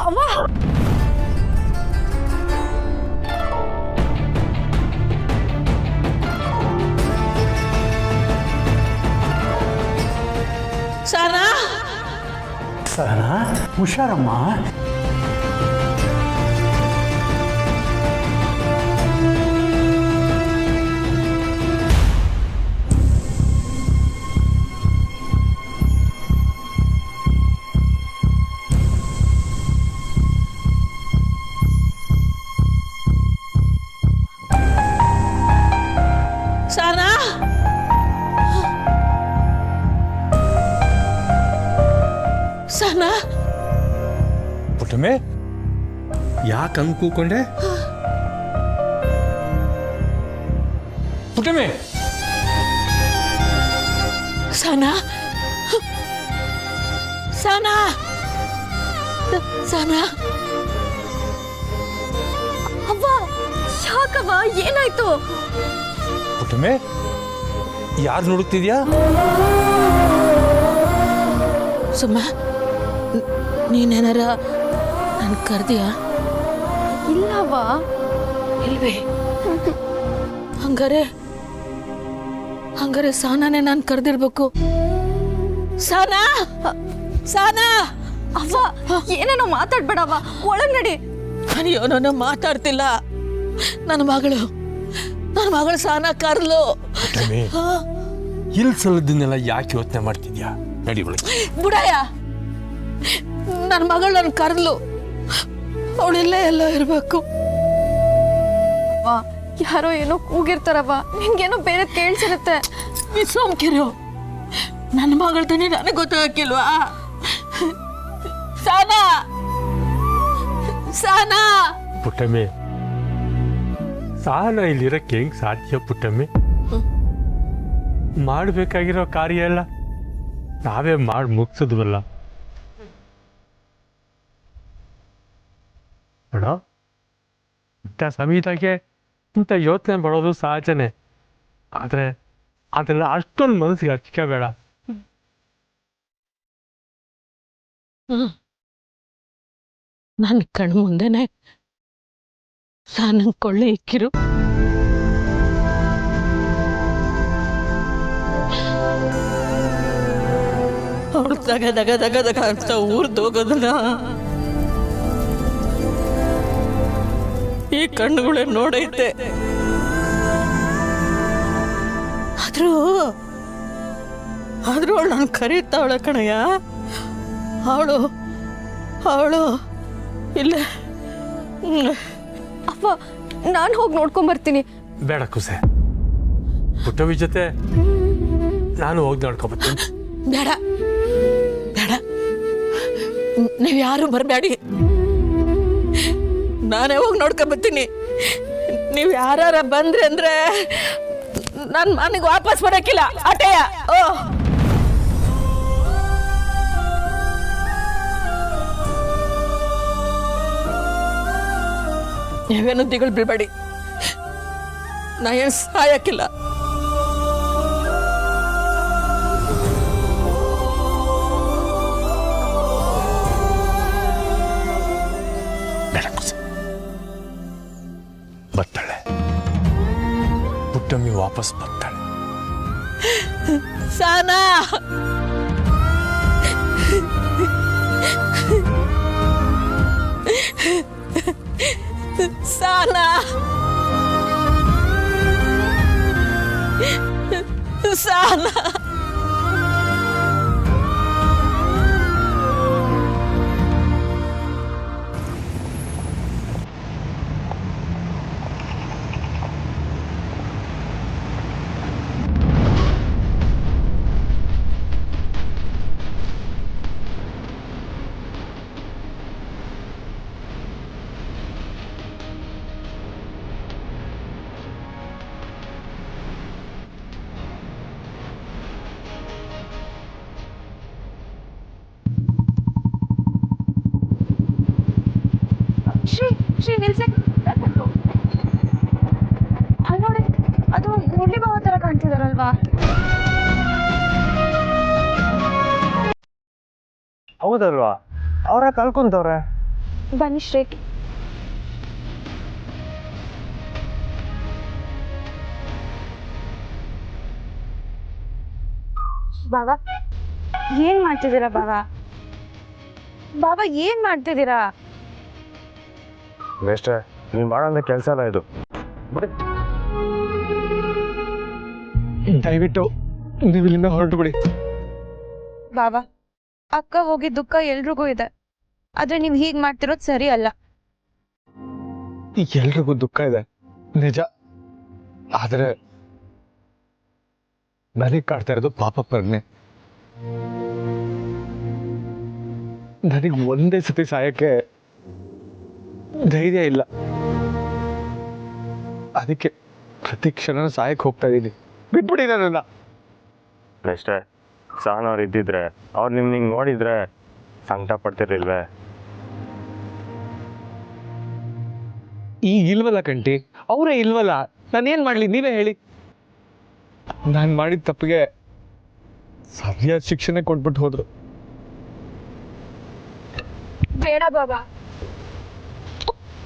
ಅವ್ವ ಸಹನಾ ಸಹನಾ ಹುಷಾರಮ್ಮ. ಸಹನಾ ಸಹನಾ ಪುಟ್ಟಮ್ಮೆ ಯಾಕೆ ಹಂಗೆ ಕೂಕೊಂಡೆ? ಪುಟ್ಟಮ್ಮೆ ಸಹನಾ ಸಹನಾ ಸಹನಾ ಅವ್ವ ಯಾಕವ್ವ ಏನಾಯ್ತು? ಪುಟ್ಟಮ್ಮೆ ಯಾರು ನೋಡುತ್ತಿದ್ಯಾ? ಸುಮ್ಮ ನೀನೇನಾರ ನಾನು ಕರ್ದಿಯಾ? ಇಲ್ಲವ್ವ. ಇಲ್ವೇ? ಹಂಗಾರೆ ಸಹನಾನೇ ನಾನು ಕರೆದಿರ್ಬೇಕು. ಸಹನಾ ಸಹನಾ ಅವ್ವ ಏನೇನೋ ಮಾತಾಡ್ಬೇಡವ್ವ, ಒಳಗ್ ನಡಿ. ಅಯ್ಯೋ ನಾನು ಮಾತಾಡ್ತಿಲ್ಲ. ನನ್ನ ಮಗಳು ಸಹನಾ ಕರ್ಲು. ಪುಟ್ಟಮ್ಮೆ ಇಲ್ಲಿ ಸಲದನ್ನೆಲ್ಲ ಯಾಕೆ ಯೋಚನೆ ಮಾಡ್ತಿದ್ಯಾ? ನಡಿ ಒಳಗೆ. ಬುಡಯ್ಯ, ನನ್ನ ಮಗಳು ನನ್ನ ಕರ್ಲು. ಅವಳೆಲ್ಲ ಎಲ್ಲ ಇರಬೇಕು. ಅವ್ವ ಯಾರೋ ಏನೋ ಕೂಗಿರ್ತಾರವ್ವ, ನಿನ್ಗೇನೋ ಬೇರೆ ಕೇಳ್ಸಿರುತ್ತೆ. ಸೋಮ್ಕಿರು, ನನ್ನ ಮಗಳ್ತಾನೆ ನನಗೆ ಗೊತ್ತಾಗಿಲ್ವಾ? ಸಹನಾ ಸಹನಾ ಪುಟ್ಟಮ್ಮೆ ಸಹನಾ ಇಲ್ಲಿರಕ್ಕೆ ಹೆಂಗ್ ಸಾಧ್ಯ? ಪುಟ್ಟಮ್ಮೆ ಮಾಡಬೇಕಾಗಿರೋ ಕಾರ್ಯ ಎಲ್ಲ ನಾವೇ ಮಾಡಿ ಮುಗಿಸಿದ್ವಲ್ಲ. ನೋಡ ಇಂಥ ಸಮಯದಾಗೆ ಇಂಥ ಯೋಚನೆ ಮಾಡೋದು ಸಹಜನೇ, ಆದರೆ ಅದನ್ನ ಅಷ್ಟೊಂದು ಮನಸ್ಸಿಗೆ ಹಚ್ಕೋಬೇಡ. ನನ್ನ ಕಣ್ಣು ಮುಂದೆನೆ ಸಹನಂಗೆ ಕೊಳ್ಳೆ ಇಕ್ಕಿರು. ಅವಳು ದಗ ದಗ ದಗ ದಗ ಅಂತ ಊರ್ದೋಗೋದನ್ನ ಈ ಕಣ್ಣುಗಳೇ ನೋಡೈತೆ. ಆದ್ರೂ ಅವಳು ನಾನು ಕರೀತಾವಳ ಕಣಯ್ಯ. ಅವಳು ಇಲ್ಲ. ಅವ್ವ ನಾನು ಹೋಗಿ ನೋಡ್ಕೊಂಬರ್ತೀನಿ. ಬೇಡ ಕುಸೆ, ಪುಟ್ಟವಿ ಜೊತೆ ನಾನು ಹೋಗಿ ನೋಡ್ಕೊಬರ್ತೀನಿ. ಬೇಡ ಬೇಡ, ನೀವು ಯಾರು ಬರಬೇಡಿ, ನಾನೇ ಹೋಗಿ ನೋಡ್ಕೊಂಬರ್ತೀನಿ. ನೀವು ಯಾರ ಬಂದ್ರಿ ಅಂದ್ರೆ ನನ್ನ ಮನೆಗೆ ವಾಪಸ್ ಬರೋಕ್ಕಿಲ್ಲ. ಆಟೆಯ ಓ ನೀವೇನು ದಿಗಳು ಬೀಳ್ಬೇಡಿ, ನಾ ಏನು ಸಾಯಕ್ಕಿಲ್ಲ. ಬರ್ತಾಳೆ ಪುಟ್ಟಮ್ಮಿ, ವಾಪಸ್ ಬರ್ತಾಳೆ. ಸಹನಾ ಸಹನಾ ಸಹನಾ ಶ್ರೀ ನಿಲ್ಸೆ. ಅಲ್ಲಿ ನೋಡಿ, ಅದು ಮುರಳಿ ಬಾವ ತರ ಕಾಣ್ತಿದಾರಲ್ವಾ? ಹೌದಲ್ವಾ, ಅವರ ಕಲ್ಕೊಂತವ್ರೆ. ಬನ್ನಿ ಶ್ರೀ. ಬಾಬಾ ಏನ್ ಮಾಡ್ತಿದ್ದೀರಾ ಬಾಬಾ? ಬಾಬಾ ಏನ್ ಮಾಡ್ತಿದ್ದೀರಾ? ಮೇಷ್ಟ್ರೆ, ನೀವು ಮಾಡೋಂಥ ಕೆಲಸ ಅಲ್ಲ ಇದು. ದಯವಿಟ್ಟು ನೀವು ಇಲ್ಲಿಂದ ಹೊರಟು ಬಿಡಿ. ಬಾಬಾ ಅಕ್ಕ ಹೋಗಿ ದುಃಖ ಎಲ್ರಿಗೂ ಇದೆ, ಆದ್ರೆ ನೀವ್ ಹೀಗ್ ಮಾಡ್ತಿರೋದು ಸರಿ ಅಲ್ಲ. ಎಲ್ರಿಗೂ ದುಃಖ ಇದೆ ನಿಜ, ಆದರೆ ನನಗೆ ಕಾಡ್ತಾ ಇರೋದು ಪಾಪ ಪ್ರಜ್ಞೆ. ನನಗೆ ಒಂದೇ ಸತಿ ಸಾಯಕ್ಕೆ ಧೈರ್ಯ ಇಲ್ಲ, ಅದಕ್ಕೆ ಪ್ರತಿ ಕ್ಷಣ ಸಾಯಕ್ಕೆ ಹೋಗ್ತಾ ಇದ್ದೀನಿ. ಬಿಟ್ಬಿಡಿ ನನ್ನನ್ನ. ಮೇಷ್ಟ್ರೆ, ಸಹನವ್ರು ಇದ್ದಿದ್ರೆ ಅವ್ರು ನಿಮ್ಗೆ ಹಿಂಗೆ ನೋಡಿದ್ರೆ ಸಂಕಟ ಪಡ್ತಿರ್ಲಿಲ್ವೇ? ಈಗ ಇಲ್ವಲ್ಲ ಕಂಟಿ, ಅವರೇ ಇಲ್ವಲ್ಲ, ನಾನೇನು ಮಾಡಲಿ ನೀವೇ ಹೇಳಿ. ನಾನು ಮಾಡಿದ ತಪ್ಪಿಗೆ ಸರಿಯಾದ ಶಿಕ್ಷಣ ಕೊಟ್ಬಿಟ್ಟು ಹೋದ್ರು. ಬೇಡ ಬಾಬಾ,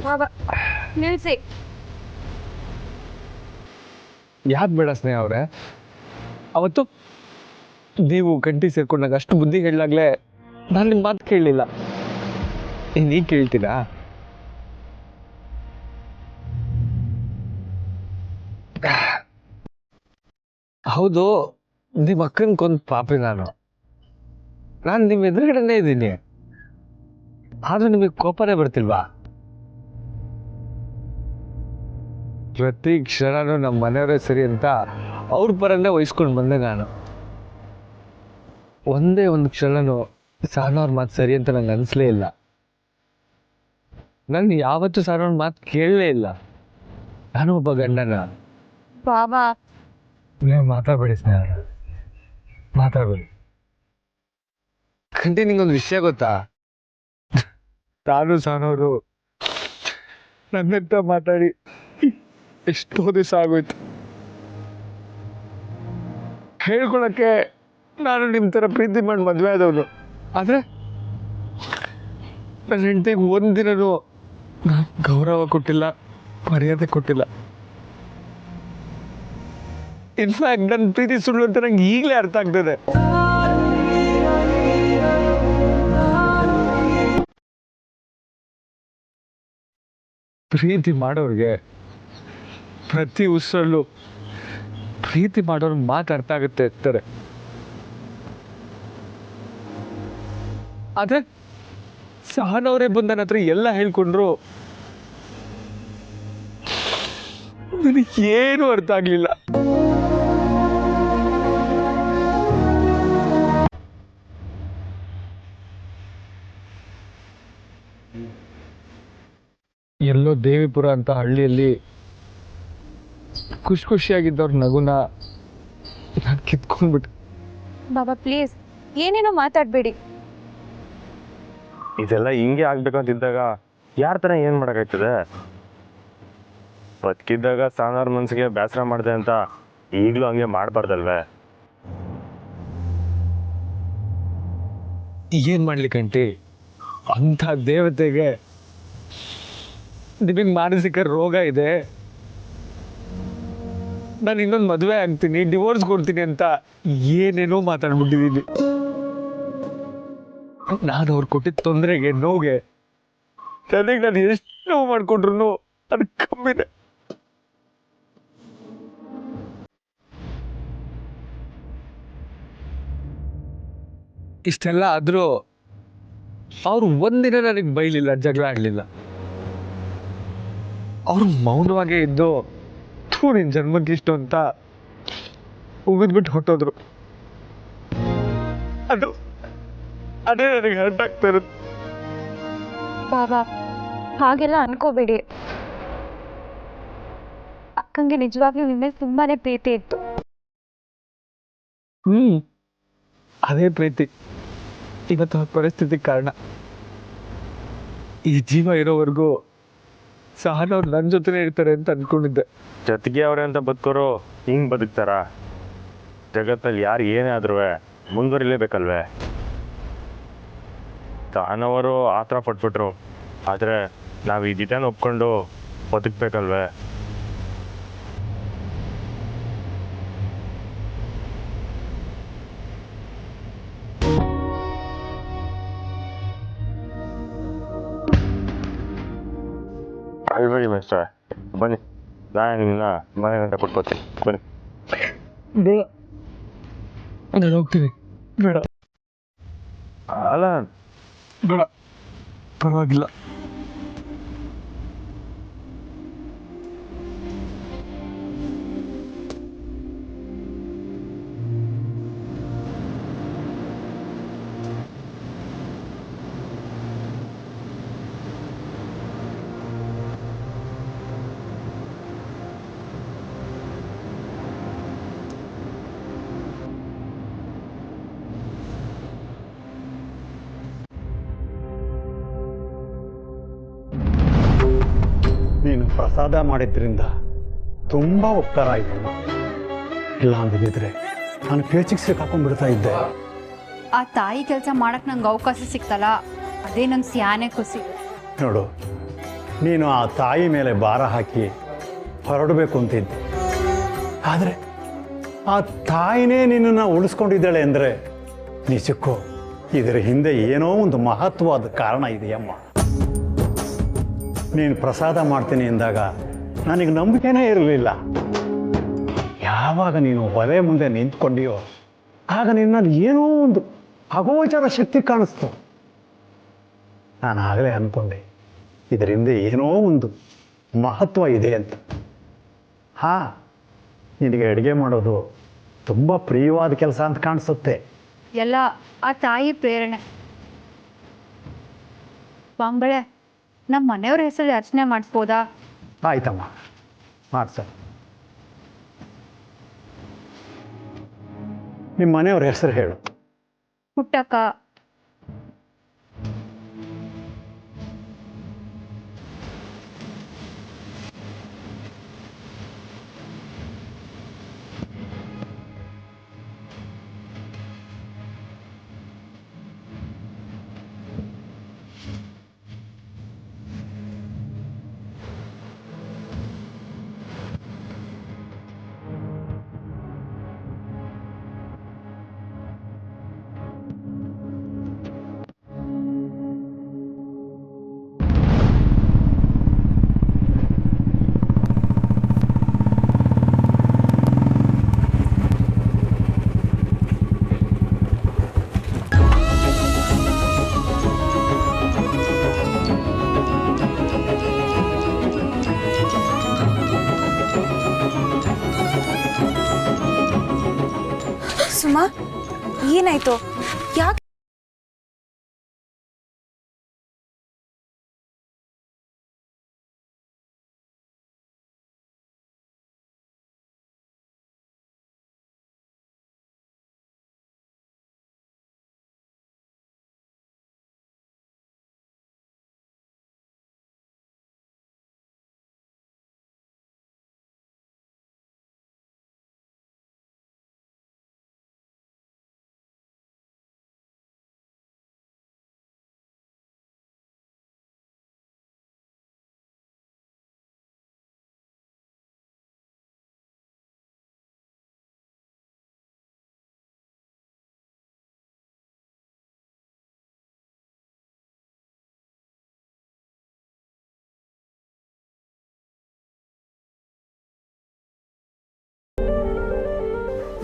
ಬಾಬಾ ನಿಲ್ಸಿ. ಯಾಕೆ ಬೇಡ ಸ್ನೇಹ ಅವರೇ? ಅವತ್ತು ನೀವು ಕಂಟಿ ಸೇರ್ಕೊಂಡಾಗ ಅಷ್ಟು ಬುದ್ಧಿ ಹೇಳಲಾಗ್ಲೇ ನಾನು ನಿಮ್ಮ ಮಾತು ಕೇಳಲಿಲ್ಲ. ನೀ ಕೇಳ್ತೀರಾ? ಹೌದು, ನಿಮ್ಮ ಅಕ್ಕನ್ಕೊಂದು ಪಾಪಿ ನಾನು ನಿಮ್ಮ ಎದುರುಗಡೆನೇ ಇದ್ದೀನಿ, ಆದ್ರೂ ನಿಮಗೆ ಕೋಪನೇ ಬರ್ತಿಲ್ವಾ? ಪ್ರತಿ ಕ್ಷಣನೂ ನಮ್ಮ ಮನೆಯವರೇ ಸರಿ ಅಂತ ಅವ್ರ ಪರನೇ ವಹಿಸ್ಕೊಂಡು ಬಂದೆ ನಾನು. ಒಂದೇ ಒಂದು ಕ್ಷಣನೂ ಸಹನವ್ರ ಮಾತು ಸರಿ ಅಂತ ನಂಗೆ ಅನಿಸ್ಲೇ ಇಲ್ಲ. ನಾನು ಯಾವತ್ತೂ ಸಹನವ್ರ ಮಾತು ಕೇಳಲೇ ಇಲ್ಲ. ನಾನು ಒಬ್ಬ ಗಂಡನ. ಬಾಬಾ ನೀವು ಮಾತಾಡಬೇಡಿ ಸ್ನೇಹ, ಮಾತಾಡಬೇಡಿ. ಕಂಟಿ, ನಿಂಗೊಂದು ವಿಷಯ ಗೊತ್ತಾ? ನಾನು ಸಹನವರು ನನ್ನಂತ ಮಾತಾಡಿ ಎಷ್ಟೋ ದಿವಸ ಆಗೋಯ್ತು. ಹೇಳ್ಕೊಳಕ್ಕೆ ನಾನು ನಿಮ್ಮ ಥರ ಪ್ರೀತಿ ಮಾಡಿ ಮದುವೆ ಆದವನು, ಆದರೆ ನನ್ನ ಹೆಂಡತಿಗೆ ಒಂದಿನೂ ಗೌರವ ಕೊಟ್ಟಿಲ್ಲ, ಮರ್ಯಾದೆ ಕೊಟ್ಟಿಲ್ಲ. ಇನ್ಫ್ಯಾಕ್ಟ್ ನನ್ನ ಪ್ರೀತಿ ಸುಳ್ಳು ಅಂತ ನಂಗೆ ಈಗಲೇ ಅರ್ಥ ಆಗ್ತದೆ. ಪ್ರೀತಿ ಮಾಡೋರಿಗೆ ಪ್ರತಿ ಉಸಿರಲ್ಲೂ ಪ್ರೀತಿ ಮಾಡೋರ್ಗೆ ಮಾತು ಅರ್ಥ ಆಗುತ್ತೆ ಇರ್ತಾರೆ. ಆದ್ರೆ ಸಹನವರೇ ಬಂದು ನನ್ನ ಹತ್ರ ಎಲ್ಲ ಹೇಳ್ಕೊಂಡ್ರು, ನನಗೇನು ಅರ್ಥ ಆಗ್ಲಿಲ್ಲ. ಎಲ್ಲೋ ದೇವಿಪುರ ಅಂತ ಹಳ್ಳಿಯಲ್ಲಿ ಖುಷಿಯಾಗಿದ್ದವ್ರ ನಗುನ ನಾನು ಕಿತ್ಕೊಂಡ್ಬಿಟ್ಟೆ. ಬಾಬಾ ಪ್ಲೀಸ್ ಏನೇನೋ ಮಾತಾಡ್ಬೇಡಿ. ಇದೆಲ್ಲ ಹಿಂಗೆ ಆಗ್ಬೇಕಂತಿದ್ದಾಗ ಯಾರ ಥರ ಏನು ಮಾಡೋಕ್ಕಾಯ್ತದೆ? ಬದುಕಿದ್ದಾಗ ಸಹನವ್ರ ಮನಸ್ಸಿಗೆ ಬೇಸರ ಮಾಡಿದೆ ಅಂತ ಈಗಲೂ ಹಂಗೆ ಮಾಡಬಾರ್ದಲ್ವೇ? ಏನು ಮಾಡ್ಲಿ ಕಂಟಿ, ಅಂಥ ದೇವತೆಗೆ ನಿಮಗೆ ಮಾನಸಿಕ ರೋಗ ಇದೆ, ನಾನು ಇನ್ನೊಂದು ಮದುವೆ ಆಗ್ತೀನಿ, ಡಿವೋರ್ಸ್ ಕೊಡ್ತೀನಿ ಅಂತ ಏನೇನೋ ಮಾತಾಡ್ಬಿಟ್ಟಿದ್ದೀನಿ. ನಾನು ಅವ್ರು ಕೊಟ್ಟಿದ್ದ ತೊಂದರೆಗೆ, ನೋವಿಗೆ ನನಗೆ ನಾನು ಎಷ್ಟು ನೋವು ಮಾಡ್ಕೊಂಡ್ರು ಅದು ಕಮ್ಮಿದೆ. ಇಷ್ಟೆಲ್ಲ ಆದರೂ ಅವ್ರು ಒಂದಿನ ನನಗೆ ಬೈಲಿಲ್ಲ, ಜಗಳ ಆಡಲಿಲ್ಲ. ಅವರು ಮೌನವಾಗೇ ಇದ್ದು ನಿನ್ನ ಜನ್ಮಕ್ಕೆ ಇಷ್ಟು ಅಂತ ಉಗಿದ್ಬಿಟ್ಟು ಹೊಟ್ಟೋದ್ರು. ಅದೇ ನನಗೆ ಹರ್ಟ್ ಆಗ್ತಾ ಇರುತ್ತೆ. ಬಾಬಾ ಹಾಗೆಲ್ಲ ಅನ್ಕೋಬೇಡಿ. ಅಕ್ಕಂಗೆ ನಿಜವಾಗ್ಲೂ ನಿನ್ನೆ ತುಂಬಾನೇ ಪ್ರೀತಿ ಇತ್ತು. ಅದೇ ಪ್ರೀತಿ ಇವತ್ತು ಪರಿಸ್ಥಿತಿ ಕಾರಣ. ಈ ಜೀವ ಇರೋವರೆಗೂ ಸಹನವ್ರು ನನ್ನ ಜೊತೆನೇ ಇರ್ತಾರೆ ಅಂತ ಅನ್ಕೊಂಡಿದ್ದೆ. ಜೊತೆಗೆ ಅವ್ರೆ ಅಂತ ಬದುಕೋರು ಹಿಂಗೆ ಬದುಕ್ತಾರ? ಜಗತ್ತಲ್ಲಿ ಯಾರು ಏನೇ ಆದ್ರೂ ಮುಂದುವರಿಲೇಬೇಕಲ್ವೇ? ಸಹನವರು ಆ ಥರ ಪಟ್ಬಿಟ್ರು, ಆದರೆ ನಾವು ಈ ದಿಟನ ಒಪ್ಕೊಂಡು ಬದುಕಬೇಕಲ್ವೇ? ಅಲ್ಬೇಡಿ ಮೇಸ್ಟ್ರೆ, ಬನ್ನಿ, ನಾನು ನಿಮ್ಮನ್ನ ಮನೆ ಗಂಟ ಕೊಟ್ಕೋತೀನಿ. ಬನ್ನಿ. ಬೇಡ, ನಾನು ಹೋಗ್ತೀನಿ. ಬೇಡ, ಅಲ್ಲ ಬೇಡ, ಪರವಾಗಿಲ್ಲ. ನೀನು ಪ್ರಸಾದ ಮಾಡಿದ್ರಿಂದ ತುಂಬ ಉಪಕಾರ ಆಯಿತು. ಇಲ್ಲ ಅಂದಿದ್ದರೆ ನಾನು ಪೇಚಿಗೆ ಸಿಕ್ಕಾಕೊಂಡ್ಬಿಡ್ತಾ ಇದ್ದೆ. ಆ ತಾಯಿ ಕೆಲಸ ಮಾಡಕ್ಕೆ ನಂಗೆ ಅವಕಾಶ ಸಿಕ್ತಲ್ಲ, ಅದೇ ನಂಗೆ ಸ್ಯಾನೆ ಖುಷಿ. ನೋಡು, ನೀನು ಆ ತಾಯಿ ಮೇಲೆ ಭಾರ ಹಾಕಿ ಹೊರಡಬೇಕು ಅಂತಿದ್ದೆ. ಆದರೆ ಆ ತಾಯಿನೇ ನಿನ್ನನ್ನು ಉಳಿಸ್ಕೊಂಡಿದ್ದಾಳೆ ಅಂದರೆ ನಿಜಕ್ಕೂ ಇದರ ಹಿಂದೆ ಏನೋ ಒಂದು ಮಹತ್ವವಾದ ಕಾರಣ ಇದೆಯಮ್ಮ. ನೀನು ಪ್ರಸಾದ ಮಾಡ್ತೀನಿ ಎಂದಾಗ ನನಗೆ ನಂಬಿಕೆನೇ ಇರಲಿಲ್ಲ. ಯಾವಾಗ ನೀನು ಒಲೆ ಮುಂದೆ ನಿಂತ್ಕೊಂಡಿಯೋ ಆಗ ನಿನ್ನಲ್ಲಿ ಏನೋ ಒಂದು ಅಗೋಚರ ಶಕ್ತಿ ಕಾಣಿಸ್ತು. ನಾನು ಆಗಲೇ ಅಂದ್ಕೊಂಡೆ ಇದರಿಂದ ಏನೋ ಒಂದು ಮಹತ್ವ ಇದೆ ಅಂತ. ಹಾಂ, ನಿನಗೆ ಅಡುಗೆ ಮಾಡೋದು ತುಂಬ ಪ್ರಿಯವಾದ ಕೆಲಸ ಅಂತ ಕಾಣಿಸುತ್ತೆ. ಎಲ್ಲ ಆ ತಾಯಿ ಪ್ರೇರಣೆ. ಬಾಂಬಳೆ, ನಮ್ಮ ಮನೆಯವ್ರ ಹೆಸರು ಅರ್ಚನೆ ಮಾಡಿಸ್ಬೋದಾ? ಆಯ್ತಮ್ಮ, ಮಾಡ್ಸ. ನಿಮ್ಮ ಮನೆಯವ್ರ ಹೆಸರು ಹೇಳು. ಪುಟ್ಟಕ್ಕ. ಸುಮಾ, ಏನಾಯ್ತು? ಯಾಕೆ?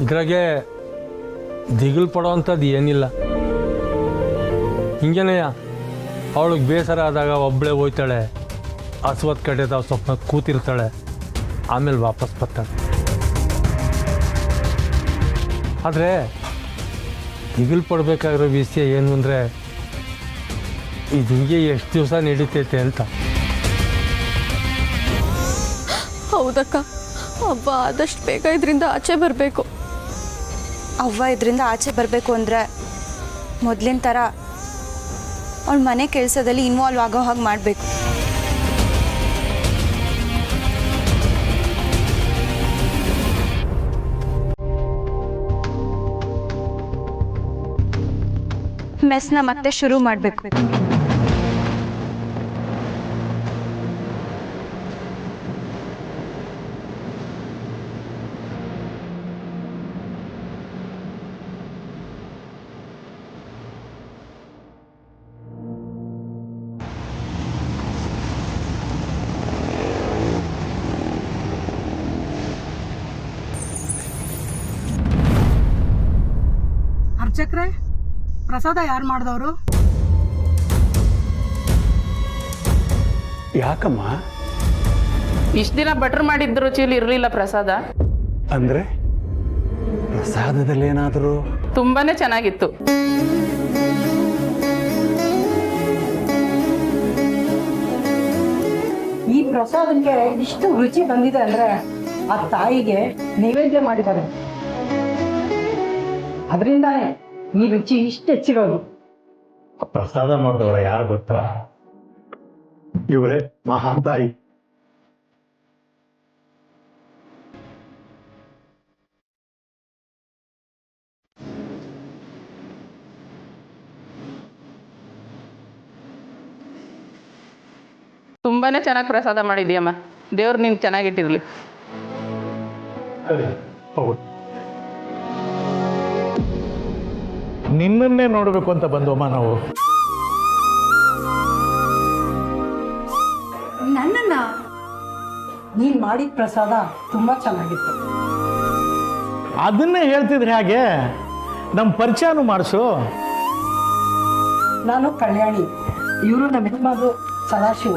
ಇದ್ರಾಗೆ ದಿಗಿಲು ಪಡೋವಂಥದ್ದು ಏನಿಲ್ಲ. ಹಿಂಗೇನೆಯ ಅವಳಿಗೆ ಬೇಸರ ಆದಾಗ ಒಬ್ಬಳೇ ಹೋಯ್ತಾಳೆ, ಹಸುವತ್ ಕಡೆದ ಸ್ವಲ್ಪ ಕೂತಿರ್ತಾಳೆ, ಆಮೇಲೆ ವಾಪಸ್ ಬರ್ತಾಳೆ. ಆದರೆ ದಿಗಿಲು ಪಡಬೇಕಾಗಿರೋ ವಿಷಯ ಏನು ಅಂದರೆ ಇದು ಹಿಂಗೆ ಎಷ್ಟು ದಿವಸ ನಡೀತೈತೆ ಅಂತ. ಹೌದಕ್ಕ, ಹಬ್ಬ ಆದಷ್ಟು ಬೇಗ ಇದರಿಂದ ಆಚೆ ಬರಬೇಕು. ಅವ್ವ ಇದರಿಂದ ಆಚೆ ಬರಬೇಕು ಅಂದರೆ ಮೊದಲಿನ ಥರ ಅವಳ ಮನೆ ಕೆಲಸದಲ್ಲಿ ಇನ್ವಾಲ್ವ್ ಆಗೋ ಹಾಗೆ ಮಾಡಬೇಕು. ಮೆಸ್ನ ಮತ್ತೆ ಶುರು ಮಾಡಬೇಕು. ಅರ್ಚಕ್ರೆ, ಪ್ರಸಾದ ಯಾರು ಮಾಡಿದವರು? ಯಾಕಮ್ಮ? ಇಷ್ಟು ದಿನ ಭಟ್ರು ಮಾಡಿದ್ದ ರುಚಿಯಲ್ಲಿ ಇರಲಿಲ್ಲ ಪ್ರಸಾದ. ಅಂದ್ರೆ ಪ್ರಸಾದದಲ್ಲಿ ಏನಾದರೂ? ತುಂಬಾನೇ ಚೆನ್ನಾಗಿತ್ತು. ಈ ಪ್ರಸಾದಕ್ಕೆ ಇಷ್ಟು ರುಚಿ ಬಂದಿದೆ ಅಂದ್ರೆ ಆ ತಾಯಿಗೆ ನೈವೇದ್ಯ ಮಾಡಿದ್ದಾರೆ, ಅದರಿಂದಾನೇ ಈ ರುಚಿ ಇಷ್ಟು ಹೆಚ್ಚಿರೋದು. ಪ್ರಸಾದ ಮಾಡಿದವರ ಯಾರು ಗೊತ್ತಾ? ಇವರೇ ಮಹಾನ್ ತಾಯಿ. ತುಂಬಾನೇ ಚೆನ್ನಾಗಿ ಪ್ರಸಾದ ಮಾಡಿದ್ಯಮ್ಮ. ದೇವ್ರು ನಿನ್ ಚೆನ್ನಾಗಿಟ್ಟಿರ್ಲಿ. ಹೌದು. ನಿನ್ನನ್ನೇ ನೋಡಬೇಕು ಅಂತ ಬಂದವಮ್ಮ ನಾವು. ನನ್ನನ್ನ ನೀನ್ ಮಾಡಿದ ಪ್ರಸಾದ ತುಂಬಾ ಚೆನ್ನಾಗಿತ್ತು. ಅದನ್ನೇ ಹೇಳ್ತಿದ್ರೆ ಹಾಗೆ ನಮ್ಮ ಪರಿಚಯನೂ ಮಾಡಿಸು. ನಾನು ಕಲ್ಯಾಣಿ, ಇವರು ನಮ್ಮ ಯಜಮಾನರು ಸದಾಶಿವ.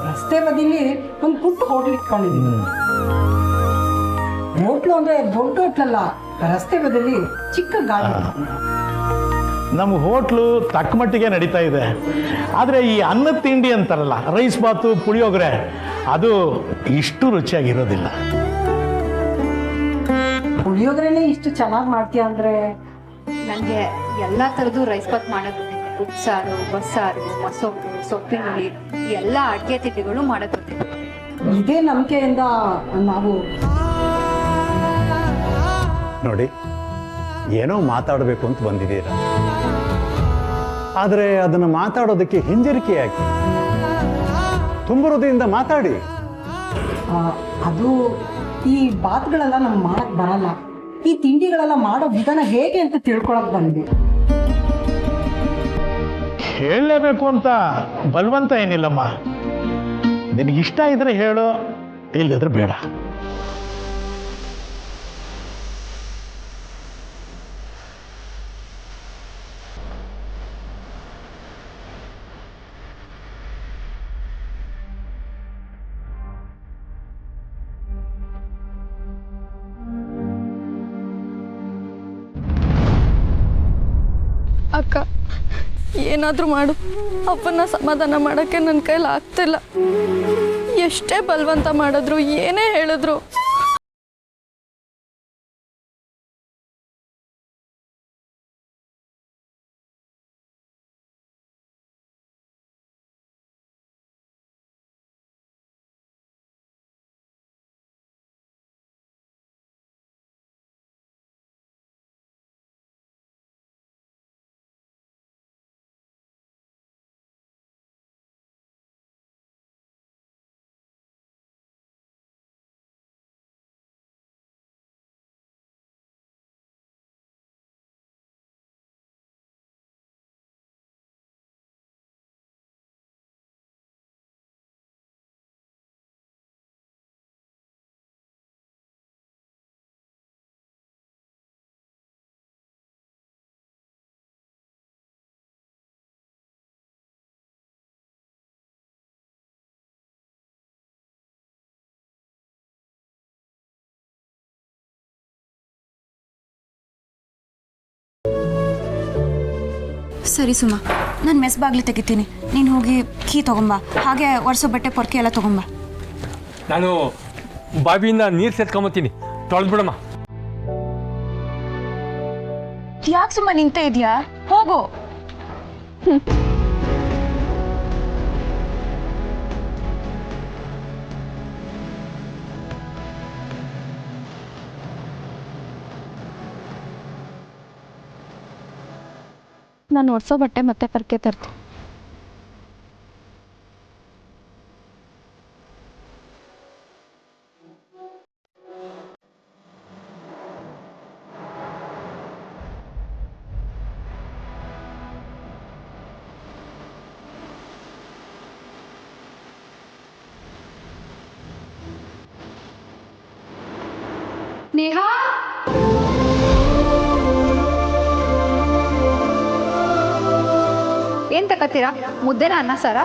ರಸ್ತೆ ಬದಿಲಿ ಒಂದು ಪುಟ್ಟ ಹೋಟ್ಲ್ ಇಟ್ಕೊಂಡಿದ್ದೀನಿ. ಹೋಟ್ಲು ಅಂದ್ರೆ ದೊಡ್ಡ ಹೋಟ್ಲಲ್ಲ, ರಸ್ತೆ ಬದಿಲಿ ಚಿಕ್ಕ ಗಾಡಿ. ನಮ್ಮ ಹೋಟ್ಲು ತಕ್ಕ ಮಟ್ಟಿಗೆ ನಡೀತಾ ಇದೆ. ಆದರೆ ಈ ಅನ್ನದ ತಿಂಡಿ ಅಂತಾರಲ್ಲ, ರೈಸ್ ಬಾತು ಪುಳಿಯೋಗರೆ, ಅದು ಇಷ್ಟು ರುಚಿಯಾಗಿರೋದಿಲ್ಲ. ಪುಳಿಯೋಗರೆನೇ ಇಷ್ಟು ಚೆನ್ನಾಗಿ ಮಾಡ್ತೀಯ ಅಂದ್ರೆ? ನನಗೆ ಎಲ್ಲ ಥರದ್ದು ರೈಸ್ ಬಾತ್ ಮಾಡೋದು ಗೊತ್ತಿದೆ. ಉಪ್ಸಾರು, ಬಸ್ಸಾರು, ಮಸೊಪ್ಪು, ಸೊಪ್ಪಿನ ಹುಳಿ, ಎಲ್ಲ ಅಡುಗೆ ತಿಂಡಿಗಳು ಮಾಡೋದು ಗೊತ್ತಿದೆ. ಇದೇ ನಂಬಿಕೆಯಿಂದ ನಾವು ನೋಡಿ, ಏನೋ ಮಾತಾಡಬೇಕು ಅಂತ ಬಂದಿದ್ದೀರ, ಆದರೆ ಅದನ್ನು ಮಾತಾಡೋದಕ್ಕೆ ಹಿಂಜರಿಕೆ ಯಾಕೆ? ತುಂಬ ಹೃದಯದಿಂದ ಮಾತಾಡಿ. ಅದು ಈ ಬಾತ್ಗಳೆಲ್ಲ ನಮ್ಗೆ ಮಾಡಕ್ ಬರಲ್ಲ. ಈ ತಿಂಡಿಗಳೆಲ್ಲ ಮಾಡೋ ವಿಧಾನ ಹೇಗೆ ಅಂತ ತಿಳ್ಕೊಳಕ್ ಬಂದ್ವಿ. ಹೇಳಲೇಬೇಕು ಅಂತ ಬಲವಂತ ಏನಿಲ್ಲಮ್ಮ. ನಿನಗಿಷ್ಟ ಇದ್ರೆ ಹೇಳು, ಇಲ್ಲದಿದ್ರೆ ಬೇಡ. ಅಕ್ಕ, ಏನಾದರೂ ಮಾಡು, ಅಪ್ಪನ ಸಮಾಧಾನ ಮಾಡೋಕ್ಕೆ ನನ್ನ ಕೈಲಿ ಆಗ್ತಿಲ್ಲ. ಎಷ್ಟೇ ಬಲವಂತ ಮಾಡಿದ್ರು, ಏನೇ ಹೇಳಿದ್ರು ಸರಿ ಸುಮಾ, ನಾನು ಮೆಸ್ ಬಾಗ್ಲಿ ತೆಗಿತೀನಿ, ನೀನು ಹೋಗಿ ಕೀ ತೊಗೊಂಬ, ಹಾಗೆ ಒರೆಸೋ ಬಟ್ಟೆ ಪೊರ್ಕೆ ಎಲ್ಲ ತೊಗೊಂಬ. ನಾನು ಬಾವಿಯಿಂದ ನೀರು ಸೇರ್ಕೊಂಬತ್ತೀನಿ, ತೊಳೆದ್ಬಿಡಮ್ಮ. ಯಾಕೆ ಸುಮ್ಮ ನಿಂತೇ ಇದೆಯಾ? ಹೋಗು. ನಾನು ಒರೆಸೋ ಬಟ್ಟೆ ಮತ್ತೆ ಪರ್ಕೆ ತರ್ತೀನಿ. ನೇಹಾ, ತಗೋತೀರಾ? ಮುದ್ದೆನ ಅನ್ನ ಸಾರ?